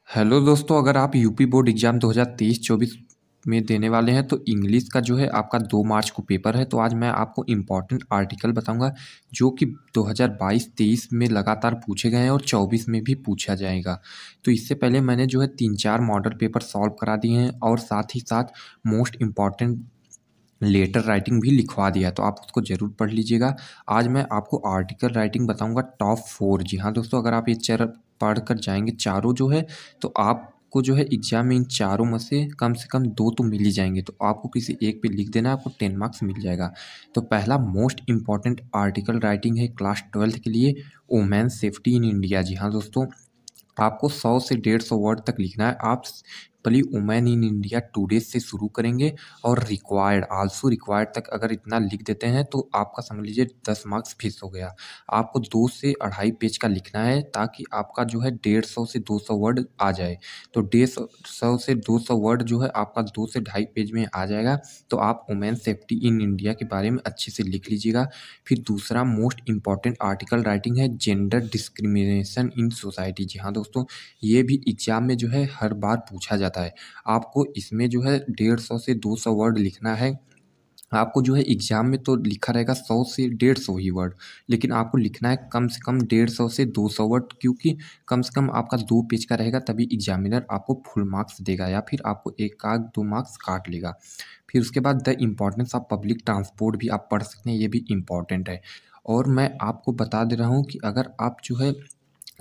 Hello दोस्तों, अगर आप यूपी बोर्ड एग्ज़ाम 2023-24 में देने वाले हैं तो इंग्लिश का जो है आपका 2 मार्च को पेपर है। तो आज मैं आपको इम्पोर्टेंट आर्टिकल बताऊंगा जो कि 2022-23 में लगातार पूछे गए हैं और 24 में भी पूछा जाएगा। तो इससे पहले मैंने जो है 3-4 मॉडल पेपर सॉल्व करा दिए हैं और साथ ही साथ मोस्ट इम्पॉर्टेंट लेटर राइटिंग भी लिखवा दिया है, तो आप उसको ज़रूर पढ़ लीजिएगा। आज मैं आपको आर्टिकल राइटिंग बताऊंगा टॉप 4। जी हाँ दोस्तों, अगर आप ये चार पढ़ कर जाएंगे चारों जो है तो आपको जो है एग्जाम में इन चारों में से कम 2 तो मिल ही जाएंगे। तो आपको किसी एक पे लिख देना है, आपको 10 मार्क्स मिल जाएगा। तो पहला मोस्ट इम्पॉर्टेंट आर्टिकल राइटिंग है क्लास 12 के लिए, वुमेन सेफ्टी इन इंडिया। जी हाँ दोस्तों, आपको 100 से 150 वर्ड तक लिखना है। आप simply women in India today से शुरू करेंगे और रिक्वायर्ड आल्सो रिक्वायर्ड तक अगर इतना लिख देते हैं तो आपका समझ लीजिए 10 मार्क्स फिक्स हो गया। आपको 2 से 2.5 पेज का लिखना है ताकि आपका जो है 150 से 200 वर्ड आ जाए। तो 150 से 200 वर्ड जो है आपका 2 से 2.5 पेज में आ जाएगा। तो आप वुमेन सेफ्टी इन इंडिया के बारे में अच्छे से लिख लीजिएगा। फिर दूसरा मोस्ट इम्पॉर्टेंट आर्टिकल राइटिंग है जेंडर डिस्क्रिमिनेशन इन सोसाइटी। जी हाँ दोस्तों, ये भी एग्जाम में जो है हर बार पूछा जाता है। आपको इसमें जो है 150 से 200 वर्ड लिखना है। आपको जो है एग्जाम में तो लिखा रहेगा 100 से 150 ही वर्ड, लेकिन आपको लिखना है कम से कम 150 से 200 वर्ड, क्योंकि कम से कम आपका 2 पेज का रहेगा, तभी एग्जामिनर आपको फुल मार्क्स देगा या फिर आपको 1 आध 2 मार्क्स काट लेगा। फिर उसके बाद the importance of public transport भी आप पढ़ सकते हैं, ये भी इम्पॉर्टेंट है। और मैं आपको बता दे रहा हूँ कि अगर आप जो है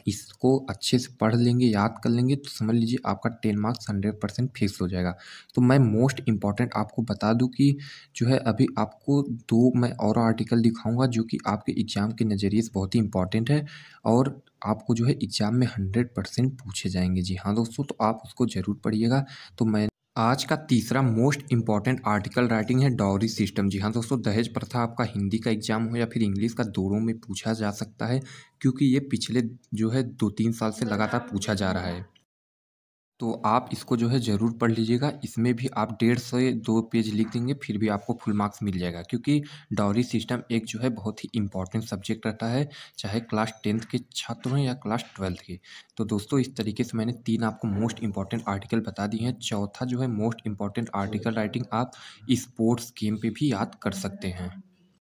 इसको अच्छे से पढ़ लेंगे, याद कर लेंगे, तो समझ लीजिए आपका 10 मार्क्स 100% फिक्स हो जाएगा। तो मैं मोस्ट इम्पॉर्टेंट आपको बता दूं कि जो है अभी आपको 2 मैं और आर्टिकल दिखाऊंगा जो कि आपके एग्ज़ाम के नज़रिए से बहुत ही इम्पॉर्टेंट है और आपको जो है एग्ज़ाम में 100% पूछे जाएंगे। जी हाँ दोस्तों, तो आप उसको ज़रूर पढ़िएगा। तो मैं आज का तीसरा मोस्ट इम्पॉर्टेंट आर्टिकल राइटिंग है डॉवरी सिस्टम। जी हाँ दोस्तों, दहेज प्रथा आपका हिंदी का एग्जाम हो या फिर इंग्लिश का, दोनों में पूछा जा सकता है, क्योंकि ये पिछले जो है 2-3 साल से लगातार पूछा जा रहा है। तो आप इसको जो है ज़रूर पढ़ लीजिएगा। इसमें भी आप 1.5 से 2 पेज लिख देंगे फिर भी आपको फुल मार्क्स मिल जाएगा, क्योंकि डाउरी सिस्टम एक जो है बहुत ही इंपॉर्टेंट सब्जेक्ट रहता है, चाहे क्लास 10th के छात्र हों या क्लास 12th के। तो दोस्तों, इस तरीके से मैंने 3 आपको मोस्ट इंपॉर्टेंट आर्टिकल बता दिए हैं। चौथा जो है मोस्ट इंपॉर्टेंट आर्टिकल राइटिंग आप स्पोर्ट्स गेम पे भी याद कर सकते हैं।